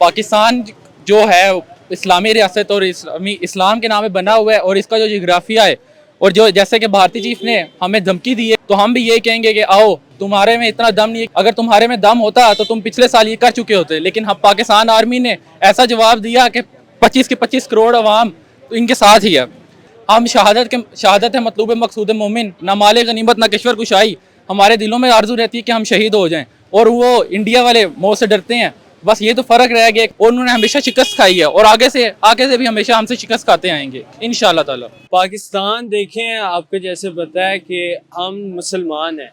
पाकिस्तान जो है इस्लामी रियासत और इस्लाम के नाम पे बना हुआ है, और इसका जो जिग्राफिया है, और जो जैसे कि भारतीय चीफ ने हमें धमकी दी है, तो हम भी ये कहेंगे कि आओ, तुम्हारे में इतना दम नहीं है। अगर तुम्हारे में दम होता तो तुम पिछले साल ये कर चुके होते, लेकिन हम पाकिस्तान आर्मी ने ऐसा जवाब दिया कि 25 के 25 करोड़ अवाम तो इनके साथ ही है। हम शहादत है मतलूब मकसूद मोमिन, ना माले गनीमत ना किश्वर कुशाई। हमारे दिलों में आरजू रहती है कि हम शहीद हो जाएं, और वो इंडिया वाले मौत से डरते हैं। बस ये तो फ़र्क रह गया, और उन्होंने हमेशा शिकस्त खाई है, और आगे से भी हमेशा हमसे शिकस्त खाते आएंगे इंशाअल्लाह ताला। पाकिस्तान देखें, आपको जैसे पता है कि हम मुसलमान हैं,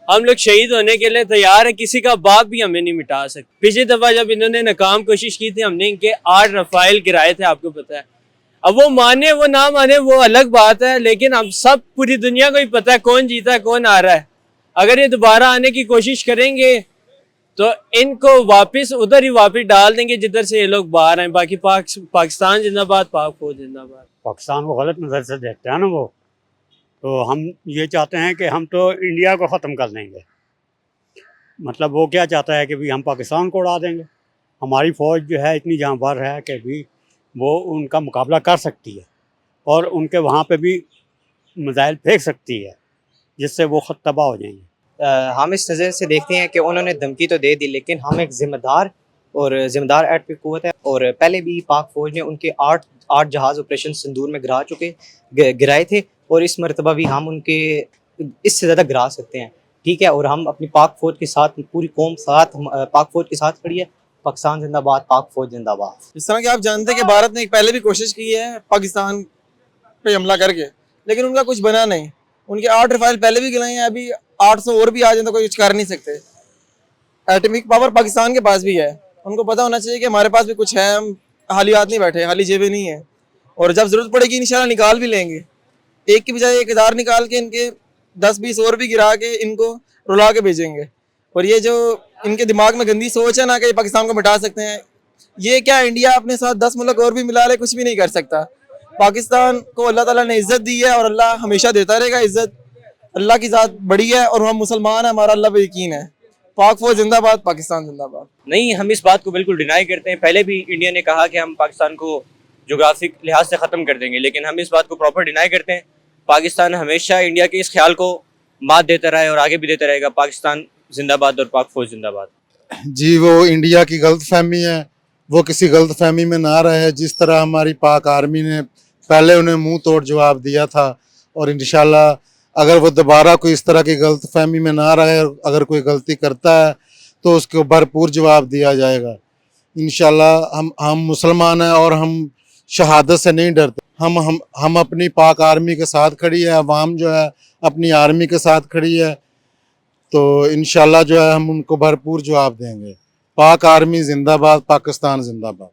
हम लोग शहीद होने के लिए तैयार है, किसी का बाप भी हमें नहीं मिटा सकते। पिछली दफा जब इन्होंने नाकाम कोशिश की थी, हमने इनके 8 रफाइल गिराए थे, आपको पता है। अब वो माने वो ना माने वो अलग बात है, लेकिन हम सब पूरी दुनिया को ही पता है कौन जीता है कौन आ रहा है। अगर ये दोबारा आने की कोशिश करेंगे तो इनको वापस उधर ही वापस डाल देंगे जिधर से ये लोग बाहर आए। बाकी पाकिस्तान जिंदाबाद, पाक फौज जिंदाबाद। पाकिस्तान को गलत नज़र से देखते हैं ना वो, तो हम ये चाहते हैं कि हम तो इंडिया को ख़त्म कर देंगे। मतलब वो क्या चाहता है कि भी हम पाकिस्तान को उड़ा देंगे। हमारी फ़ौज जो है इतनी जांबाज है कि भी वो उनका मुकाबला कर सकती है, और उनके वहाँ पे भी मिसाइल फेंक सकती है, जिससे वो ख़ुद तबाह हो जाएंगे। हम इस नज़र से देखते हैं कि उन्होंने धमकी तो दे दी, लेकिन हम एक ज़िम्मेदार एट पे कुव्वत है। और पहले भी पाक फ़ौज ने उनके आठ जहाज़ ऑपरेशन सिंदूर में गिराए थे, और इस मरतबा भी हम उनके इससे ज़्यादा गिरा सकते हैं, ठीक है। और हम अपनी पाक फ़ौज के साथ, पूरी कौम साथ पाक फ़ौज के साथ खड़ी है। पाकिस्तान जिंदाबाद, पाक फ़ौज जिंदाबाद। जिस तरह कि आप जानते हैं कि भारत ने पहले भी कोशिश की है पाकिस्तान पे हमला करके, लेकिन उनका कुछ बना नहीं। उनके 8 रफाइल पहले भी गिराए हैं, अभी 800 और भी आ जाए तो कोई कुछ कर नहीं सकते। एटॉमिक पावर पाकिस्तान के पास भी है, उनको पता होना चाहिए कि हमारे पास भी कुछ है, हम खाली हाथ नहीं बैठे, खाली जेबें नहीं है, और जब जरूरत पड़ेगी इंशाल्लाह निकाल भी लेंगे। एक की बजाय 1000 निकाल के इनके 10-20 और भी गिरा के इनको रुला के भेजेंगे। और ये जो इनके दिमाग में गंदी सोच है ना कि पाकिस्तान को मिटा सकते हैं, ये क्या इंडिया अपने साथ 10 मुल्क और भी मिला ले, कुछ भी नहीं कर सकता। पाकिस्तान को अल्लाह ताला ने इज्जत दी है, और अल्लाह हमेशा देता रहेगा इज्जत। अल्लाह की ज़ात बड़ी है, और हम मुसलमान हैं, हमारा अल्लाह पे यकीन है। पाक फौज जिंदाबाद, पाकिस्तान जिंदाबाद। नहीं, हम इस बात को बिल्कुल डिनाई करते हैं। पहले भी इंडिया ने कहा कि हम पाकिस्तान को जोग्राफिक लिहाज से ख़त्म कर देंगे, लेकिन हम इस बात को प्रॉपर डिनाई करते हैं। पाकिस्तान हमेशा इंडिया के इस ख्याल को मात देता रहा है, और आगे भी देता रहेगा। पाकिस्तान जिंदाबाद और पाक फौज जिंदाबाद। जी, वो इंडिया की गलत फहमी है, वो किसी गलत फहमी में ना रहे। जिस तरह हमारी पाक आर्मी ने पहले उन्हें मुंह तोड़ जवाब दिया था, और इंशाल्लाह अगर वो दोबारा कोई इस तरह की गलत फहमी में ना रहे, अगर कोई गलती करता है तो उसको भरपूर जवाब दिया जाएगा इंशाल्लाह। हम मुसलमान हैं, और हम शहादत से नहीं डरते। हम अपनी पाक आर्मी के साथ खड़ी है, अवाम जो है अपनी आर्मी के साथ खड़ी है, तो इंशाल्लाह जो है हम उनको भरपूर जवाब देंगे। पाक आर्मी जिंदाबाद, पाकिस्तान जिंदाबाद।